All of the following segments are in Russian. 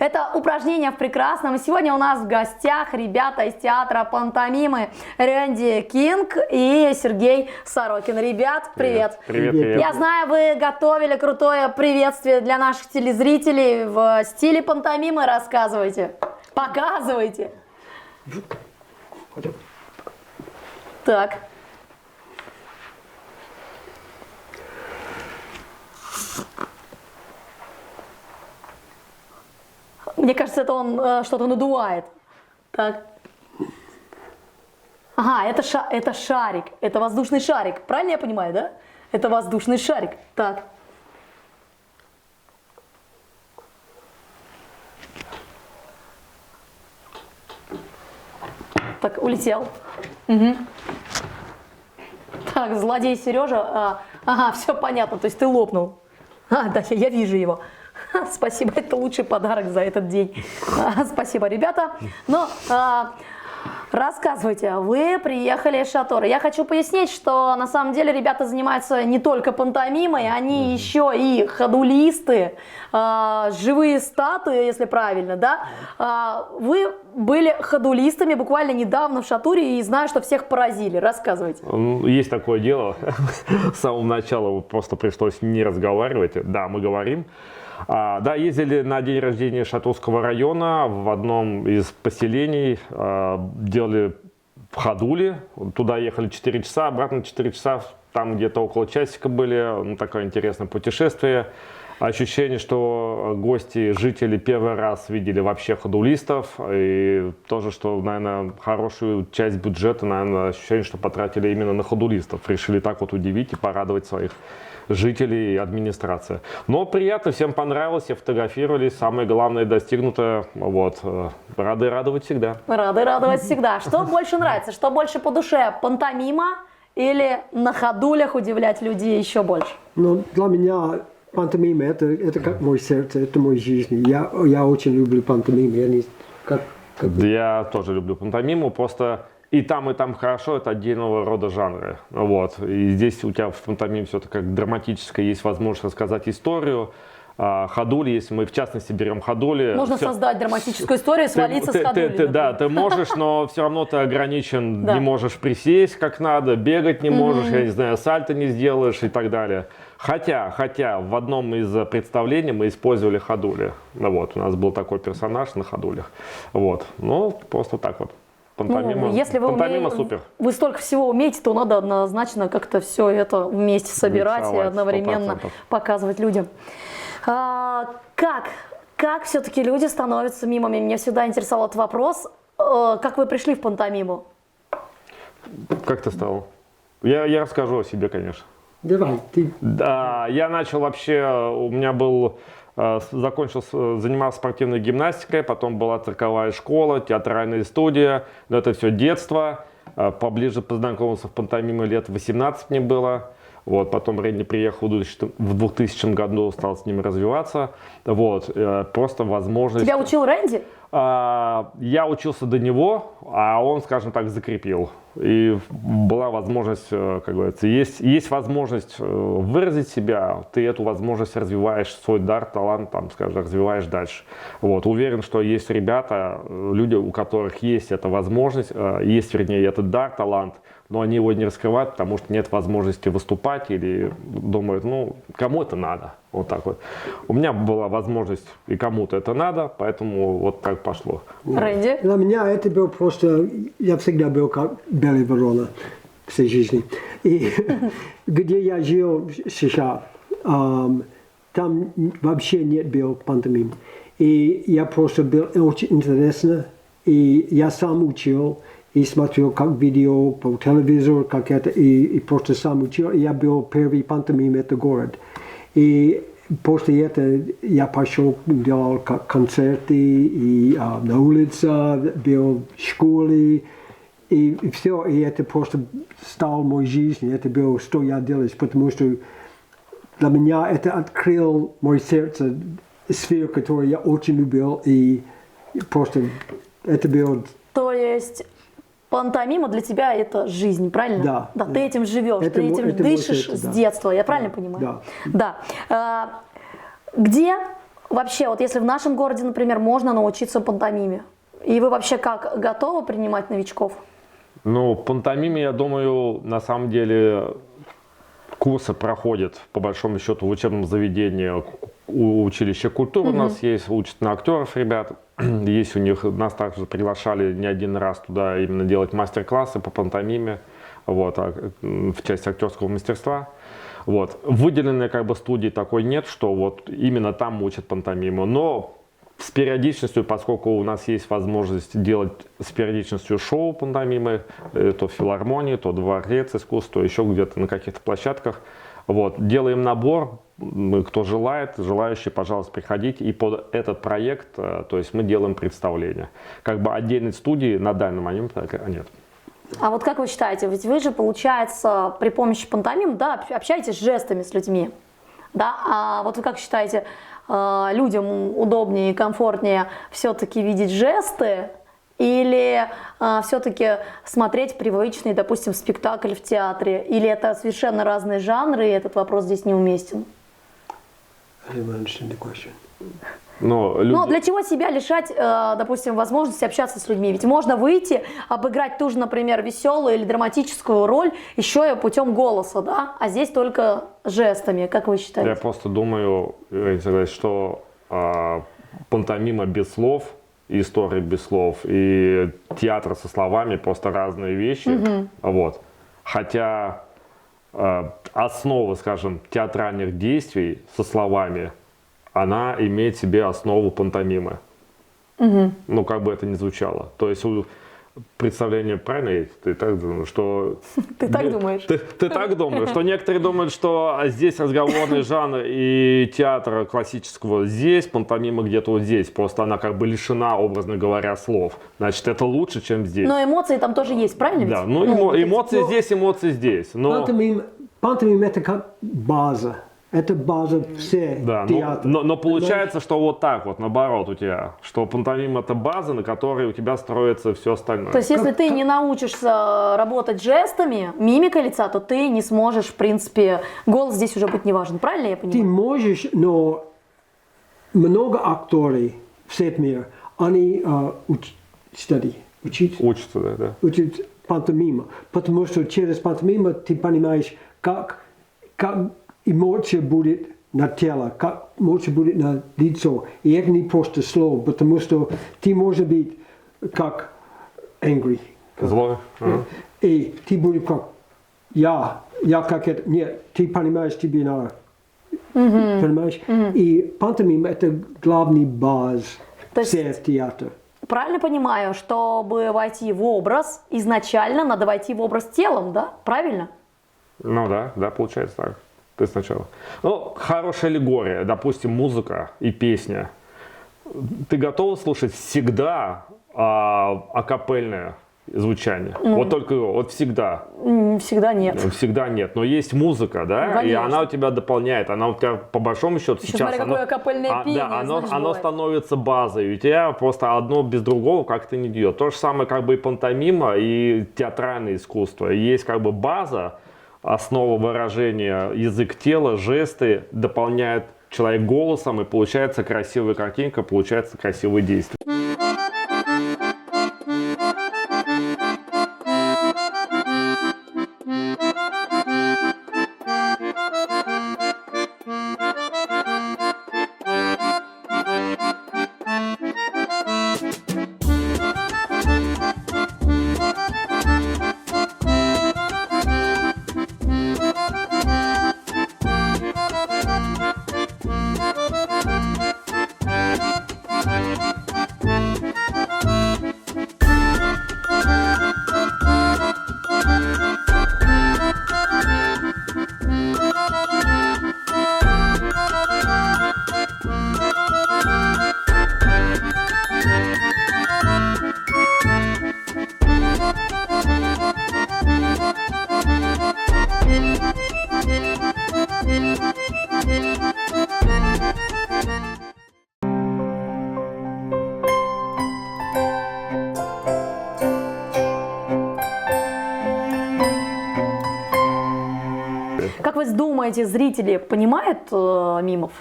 Это упражнение в прекрасном. Сегодня у нас в гостях ребята из театра пантомимы Рэнди Кинг и Сергей Сорокин. Ребят, привет. Привет. Я знаю, вы готовили крутое приветствие для наших телезрителей в стиле пантомимы. Рассказывайте, показывайте. Так. Мне кажется, это он что-то надувает. Так. Ага, это шарик. Это воздушный шарик. Правильно я понимаю, да? Это воздушный шарик. Так. Так, улетел. Угу. Так, злодей Сережа. Ага, все понятно. То есть ты лопнул. Да, я вижу его. Спасибо, это лучший подарок за этот день. Спасибо, ребята. Но рассказывайте, вы приехали из Шатора. Я хочу пояснить, что на самом деле ребята занимаются не только пантомимой, они еще и ходулисты, живые статуи, если правильно, да? Вы были ходулистами буквально недавно в Шатуре и знаю, что всех поразили. Рассказывайте. Есть такое дело. С самого начала просто пришлось не разговаривать. Да, мы говорим. Да, ездили на день рождения Шатурского района в одном из поселений, делали ходули, туда ехали 4 часа, обратно 4 часа, там где-то около часика были, ну, такое интересное путешествие. Ощущение, что гости, жители первый раз видели вообще ходулистов, и тоже, что, наверное, хорошую часть бюджета, наверное, ощущение, что потратили именно на ходулистов, решили так вот удивить и порадовать своих жителей и администрация. Но приятно, всем понравилось, все фотографировались, самое главное достигнуто, вот, рады радовать всегда. Рады радовать всегда. Что больше нравится, что больше по душе, пантомима или на ходулях удивлять людей еще больше? Ну, для меня пантомима это как мое сердце, это моя жизнь. Я очень люблю пантомиму. Я тоже люблю пантомиму, просто и там хорошо, это отдельного рода жанры. Вот. И здесь у тебя в пантомиме все это как драматическое, есть возможность рассказать историю. Ходули, если мы в частности берем ходули. Можно создать драматическую историю, свалиться с ходули. Да, ты можешь, но все равно ты ограничен, не можешь присесть как надо, бегать не можешь, я не знаю, сальто не сделаешь и так далее. Хотя в одном из представлений мы использовали ходули. Вот, у нас был такой персонаж на ходулях. Вот, ну, просто так вот. Пантомима, если пантомима супер. Вы столько всего умеете, то надо однозначно как-то все это вместе собирать и одновременно 100%. показывать людям. Как все-таки люди становятся мимами? Меня всегда интересовал этот вопрос. Как вы пришли в пантомиму? Как ты стал? Я расскажу о себе, конечно. Давай, ты. Да, я начал вообще, у меня был, занимался спортивной гимнастикой, потом была цирковая школа, театральная студия, но это все детство, поближе познакомился в пантомиме лет 18 мне было. Вот, потом Рэнди приехал в 2000 году, стал с ними развиваться. Вот, просто возможность... Тебя учил Рэнди? Я учился до него, а он, скажем так, закрепил. И была возможность, как говорится, есть возможность выразить себя, ты эту возможность развиваешь, свой дар, талант, там, скажем, развиваешь дальше. Вот, уверен, что есть ребята, люди, у которых есть эта возможность, есть, вернее, этот дар, талант, но они его не раскрывают, потому что нет возможности выступать или думают, ну, кому это надо. Вот так вот. У меня была возможность, и кому-то это надо, поэтому вот так пошло. Рэнди? Для меня это был просто... Я всегда был как белая ворона всей жизни. И где я жил сейчас, там вообще нет был пантомим. И я просто был очень интересно, и я сам учил, и смотрел как видео по телевизору, как это, и просто сам учил. И я был первый пантомим это город. И после этого я пошел, делал концерты, и на улице, был в школе, и все. И это просто стало моей жизнью. Это было, что я делал, потому что для меня это открыл мое сердце, сферу, которую я очень любил, и просто это было... То есть... Пантомима для тебя это жизнь, правильно? Да. Ты этим живешь, ты этим дышишь с детства, я правильно понимаю? Да. Где Вообще, вот если в нашем городе, например, можно научиться пантомиме, и вы вообще как, готовы принимать новичков? Ну, пантомиме, я думаю, на самом деле курсы проходят, по большому счету, в учебном заведении. У училища культуры у нас есть, учат на актеров ребят. Есть у них, нас также приглашали не один раз туда именно делать мастер-классы по пантомиме, вот, в части актерского мастерства. Вот. Выделенной как бы студии такой нет, что вот именно там учат пантомиму. Но с периодичностью, поскольку у нас есть возможность делать с периодичностью шоу пантомимы, то в филармонии, то дворец искусств, то еще где-то на каких-то площадках, вот, делаем набор, кто желает, желающие, пожалуйста, приходите. И под этот проект, то есть мы делаем представление. Как бы отдельной студии на данный момент нет. А вот как вы считаете, ведь вы же, получается, при помощи пантомим, да, общаетесь жестами с людьми, да, а вот вы как считаете, людям удобнее и комфортнее все-таки видеть жесты или все-таки смотреть привычный, допустим, спектакль в театре, или это совершенно разные жанры, и этот вопрос здесь неуместен? Но для чего себя лишать, допустим, возможности общаться с людьми? Ведь можно выйти, обыграть ту же, например, веселую или драматическую роль еще и путем голоса, да? А здесь только жестами, как вы считаете? Я просто думаю, что пантомима без слов, история без слов и театр со словами просто разные вещи. Вот. Хотя основа, скажем, театральных действий со словами, она имеет в себе основу пантомимы. Ну, как бы это ни звучало. То есть представление правильно, ты так думаешь, что... Ты так думаешь? Ты так думаешь, что некоторые думают, что здесь разговорный жанр и театр классического здесь, пантомима где-то вот здесь. Просто она как бы лишена, образно говоря, слов. Значит, это лучше, чем здесь. Но эмоции там тоже есть, правильно? Да, ну эмоции здесь, эмоции здесь. Но... Пантомим это как база. Это база все театра. Но получается, что вот так вот, наоборот у тебя, что пантомим это база, на которой у тебя строится все остальное. То есть, если ты не научишься работать жестами, мимикой лица, то ты не сможешь, в принципе, голос здесь уже быть не важен. Правильно я понимаю? Ты можешь, но много актеров всех мира, они Учатся, да. учат пантомима. Потому что через пантомиму ты понимаешь, как эмоция будет на тело, как эмоция будет на лицо. И это не просто слово, потому что ты можешь быть как angry. Злой. И ты будешь как я как это. Нет, ты понимаешь, тебе надо. Понимаешь? И пантомим это главный баз всех театра. Правильно понимаю, чтобы войти в образ, изначально надо войти в образ телом, да? Правильно? Ну да, получается так. Ты сначала. Ну, хорошая аллегория, допустим, музыка и песня. Ты готов слушать всегда акапельное звучание? Вот только вот всегда. Всегда нет. Всегда нет. Но есть музыка, да? Конечно. И она у тебя дополняет. Она у тебя по большому счету Еще сейчас. смотри, какое акапельное пение, Да, знаешь, оно бывает. становится базой. И у тебя просто одно без другого как-то не идет. То же самое как бы и пантомима, и театральное искусство. Есть как бы база, основа выражения, язык тела, жесты, дополняет человек голосом, и получается красивая картинка, получается красивые действия. Как вы думаете, зрители понимают мимов?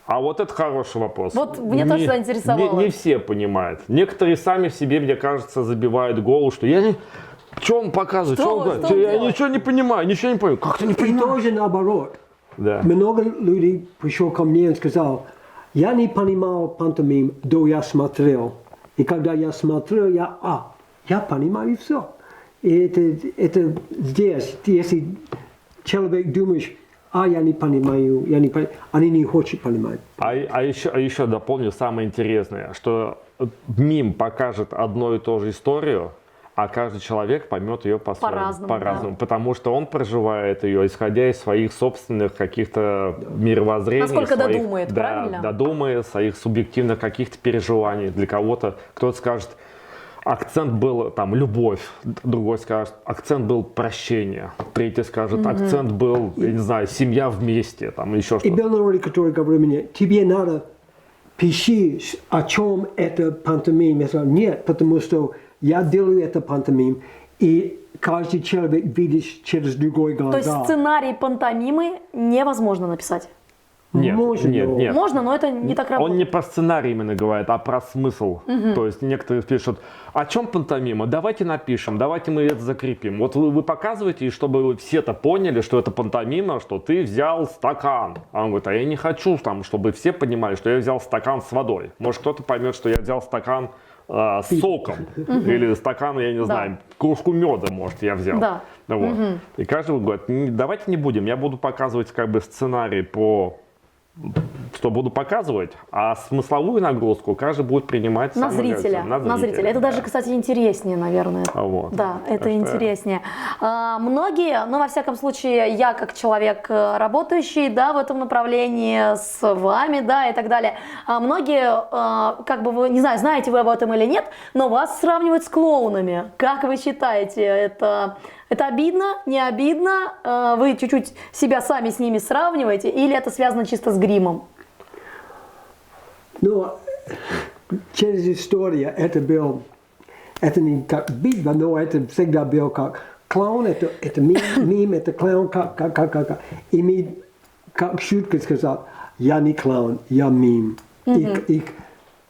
А вот это хороший вопрос. Вот меня тоже заинтересовало. Не все понимают. Некоторые сами в себе, мне кажется, забивают голову, что я не... Что он показывает? Что он он говорит? Я делает? ничего не понимаю, ничего не понимаю. Как ты не И понимаешь? тоже наоборот. Да. Много людей пришел ко мне и сказал, я не понимал пантомим, до я смотрел. И когда я смотрел, я понимаю все. И это здесь, если человек думаешь, я не понимаю, они не хотят понимать. А еще дополню самое интересное, что мим покажет одну и ту же историю, а каждый человек поймет ее по-своему. По-разному, Потому что он проживает ее, исходя из своих собственных каких-то мировоззрений. Насколько своих, додумает, правильно? Додумает, своих субъективных каких-то переживаний. Для кого-то, кто-то скажет, акцент был там любовь, другой скажет, акцент был прощение, третий скажет, акцент был, я не знаю, семья вместе, там еще И что-то. был народ, который говорил мне, тебе надо пиши, о чем это пантомим. Я сказал, нет, потому что я делаю это пантомим, и каждый человек видит через другой глаза. То есть сценарий пантомимы невозможно написать. Нет, Можно, нет, но- нет. Можно, но это не так работает. Он не про сценарий именно говорит, а про смысл. То есть некоторые пишут, о чем пантомима? Давайте напишем, давайте мы это закрепим. Вот вы показываете, и чтобы вы все-то поняли, что это пантомима, что ты взял стакан. А он говорит, а я не хочу, там, чтобы все понимали, что я взял стакан с водой. Может, кто-то поймет, что я взял стакан с соком. Или стакан, я не знаю, кружку меда, может, я взял. Да. Вот. И каждый говорит, давайте не будем, я буду показывать как бы сценарий что буду показывать, а смысловую нагрузку каждый будет принимать На сам зрителя. На зрителя. Это даже, кстати, интереснее, наверное. Вот. Да, это Так что- интереснее. Многие, ну, во всяком случае, я как человек, работающий, да, в этом направлении с вами, да, и так далее, многие, как бы вы, не знаю, знаете вы об этом или нет, но вас сравнивают с клоунами. Как вы считаете, это обидно, не обидно? Вы чуть-чуть себя сами с ними сравниваете, или это связано чисто с гримом? Но через историю это не как битва, но это всегда был как клоун, это мим, это клоун, как. И мы, как шутка сказал, я не клоун, я мим. И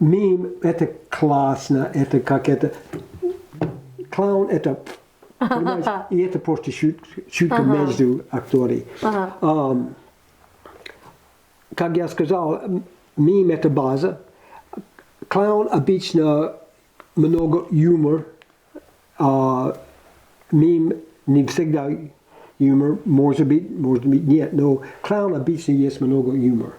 мим это классно, это как это. Клоун это, понимаешь, и это просто шутка между актерами. Как я сказал, мим это база. Клоун обычно много юмор. Мим не всегда юмор, может быть нет, но клоун обычно есть много юмора.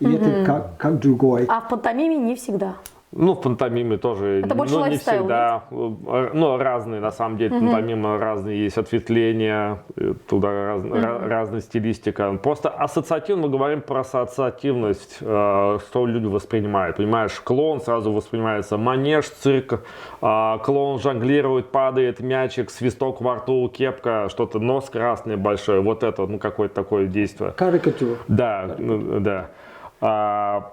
И это как другой. А в пантомиме не всегда. Ну, в пантомиме тоже, Это больше ну, не лайфстайл, всегда, ну, разные, на самом деле, пантомимы разные, есть ответвления, туда разная стилистика. Просто ассоциативно мы говорим про ассоциативность, что люди воспринимают. Понимаешь, клоун сразу воспринимается манеж, цирк, клоун жонглирует, падает, мячик, свисток во рту, кепка, что-то, нос красный большой, вот это, ну, какое-то такое действие. Карикатура. Да, да.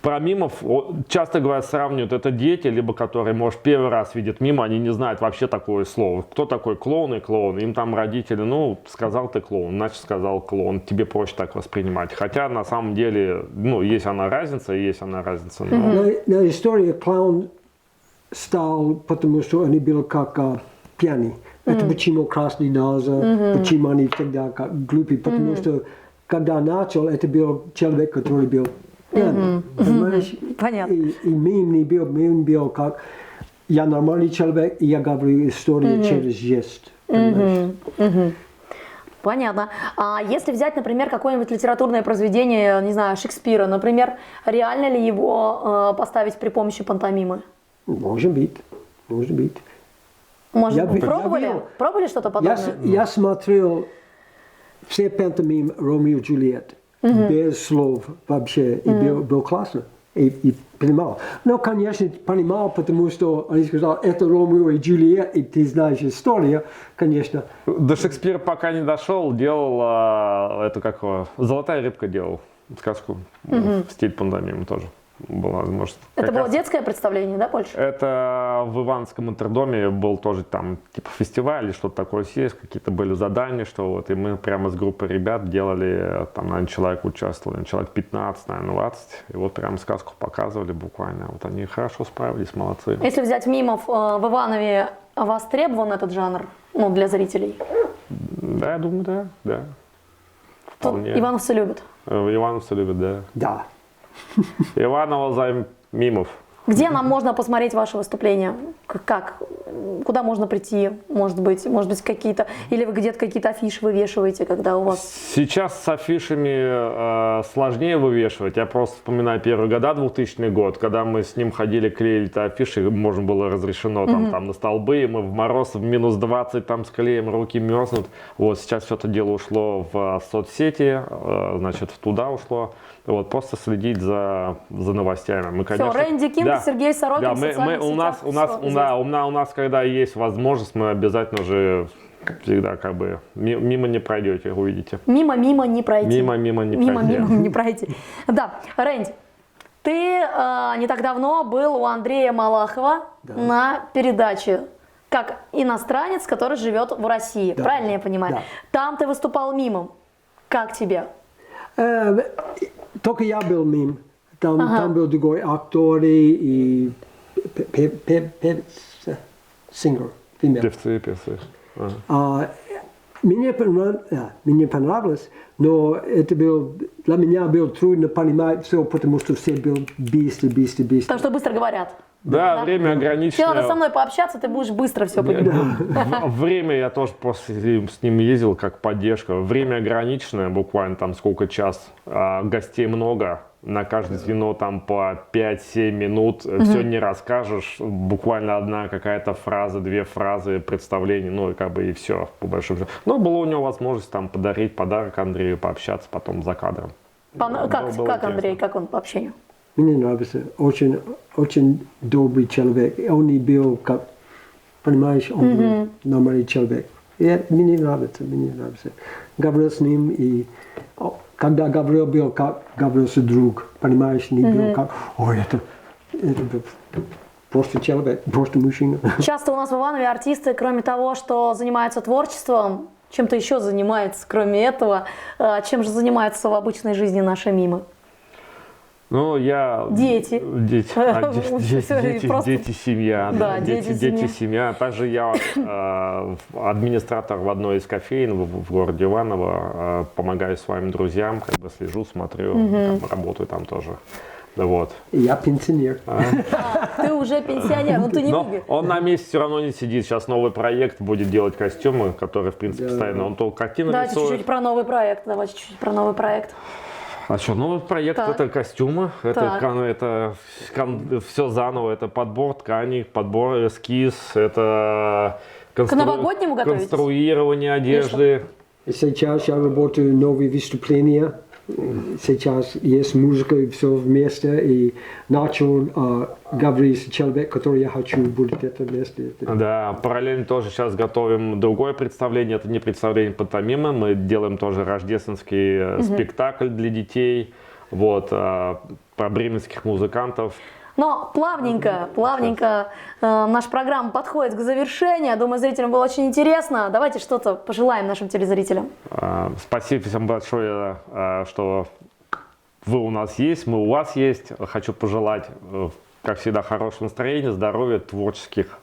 Про мимов часто говорят, сравнивают, это дети, либо которые, может, первый раз видят мим, они не знают вообще такое слово. Кто такой клоун и клоун? Им там родители, ну, сказал ты клоун, значит сказал клоун, тебе проще так воспринимать. Хотя на самом деле, ну, есть она разница. Но... На истории клоун стал, потому что они были как пьяные. Это почему красный нос, почему они всегда как глупые, потому что когда начал, это был человек, который был пьяный, понимаешь? Понятно. И мим был как я нормальный человек, и я говорю историю через жест, понимаешь? Понятно. А если взять, например, какое-нибудь литературное произведение, не знаю, Шекспира, например, реально ли его поставить при помощи пантомимы? Может быть. Может, Я пробовали? видел. Пробовали что-то подобное? Я смотрел все пантомим Ромео и Джульетт без слов вообще, и был классно, и понимал. Но, конечно, понимал, потому что они сказали, это Ромео и Джульетт, и ты знаешь историю, конечно. До Шекспира пока не дошел, делал, это как его, «Золотая рыбка» делал, сказку в стиле пантомимы тоже. была возможность. Это Как было раз детское представление, да, Польша? Это в Ивановском интердоме был тоже там типа фестиваль или что-то такое есть, какие-то были задания, что вот, и мы прямо с группой ребят делали, там, наверное, человек участвовал, человек 15, наверное, 20, и вот прям сказку показывали буквально, вот они хорошо справились, молодцы. Если взять мимов в Иванове, востребован этот жанр, ну, для зрителей? Да, я думаю, да. Тут Вполне. ивановцы любят. Ивановцы любят, да. Да. Иваново за мимов. Где нам можно посмотреть ваше выступление? Как? Куда можно прийти? Может быть какие-то... Или вы где-то какие-то афиши вывешиваете, когда у вас... Сейчас с афишами сложнее вывешивать. Я просто вспоминаю первые года, 2000 год, когда мы с ним ходили, клеили-то афиши, можно было разрешено там на столбы, и мы в мороз, в минус 20 там склеим, руки мерзнут. Вот сейчас все это дело ушло в соцсети, значит, туда ушло. Вот, просто следить за новостями. Мы, конечно, Все, Рэнди Кинг, Сергей Сорокин, да, в социальных у нас, сетях, у нас, когда есть возможность, мы обязательно же всегда как бы мимо не пройдете, увидите. Мимо не пройти. Мимо не пройти. Да, Рэнди, ты не так давно был у Андрея Малахова на передаче как иностранец, который живет в России. Да. Правильно я понимаю? Да. Там ты выступал мимом. Как тебе? Только я был мим. Там был другой актер и сингер, Певцы. Ага. Мне понравилось, но это для меня было трудно понимать все, потому что все были быстро. Потому что быстро говорят. Да, время Тебе ограничено. надо со мной пообщаться, ты будешь быстро все понимать. Время, я тоже просто с ним ездил как поддержка. Время ограниченное, буквально там сколько час. Гостей много. На каждое звено там по 5-7 минут. Все не расскажешь. Буквально одна какая-то фраза, 2 фразы, представление. Ну и как бы и все, по большому счету. Но была у него возможность там подарить подарок Андрею, пообщаться потом за кадром. Как Андрей, как он по общению? Мне нравится. Очень добрый человек. Он не был, как, понимаешь, он нормальный человек. И мне нравится. Говорил с ним, и когда Гаврил был, как Гаврился друг, понимаешь, не был как, ой, это был просто человек, просто мужчина. Часто у нас в Иванове артисты, кроме того, что занимаются творчеством, чем-то еще занимаются, кроме этого. Чем же занимаются в обычной жизни наши мимы? Ну, Дети. Дети, семья. Да, дети, семья. Также я администратор в одной из кофеин в городе Иваново. Помогаю своим друзьям, как бы слежу, смотрю, работаю там тоже. Да, вот. Я пенсионер. Ты уже пенсионер, но ты не Но выглядишь. он на месте все равно не сидит. Сейчас новый проект будет делать костюмы, которые, в принципе, постоянно. Он то картины Давайте рисует. чуть-чуть про новый проект. Давайте чуть-чуть про новый проект. А что, новый проект Так. это костюмы, это Так. все заново, это подбор тканей, подбор эскиз, это новогоднему готовитесь? конструирование одежды. Сейчас я работаю новые выступления. Сейчас есть музыка и все вместе. И начал говорить человек, который я хочу, будет это вместе. Да, параллельно тоже сейчас готовим другое представление, это не представление пантомимы, мы делаем тоже рождественский спектакль для детей, вот, про бременских музыкантов. Но плавненько наша программа подходит к завершению. Думаю, зрителям было очень интересно. Давайте что-то пожелаем нашим телезрителям. Спасибо всем большое, что вы у нас есть, мы у вас есть. Хочу пожелать, как всегда, хорошего настроения, здоровья, творческих,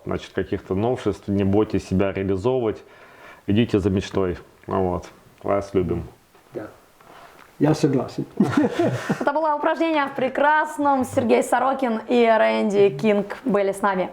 значит, каких-то новшеств. Не бойтесь себя реализовывать. Идите за мечтой. Вот. Вас любим. Да. Я согласен. Это было упражнение в прекрасном. Сергей Сорокин и Рэнди Кинг были с нами.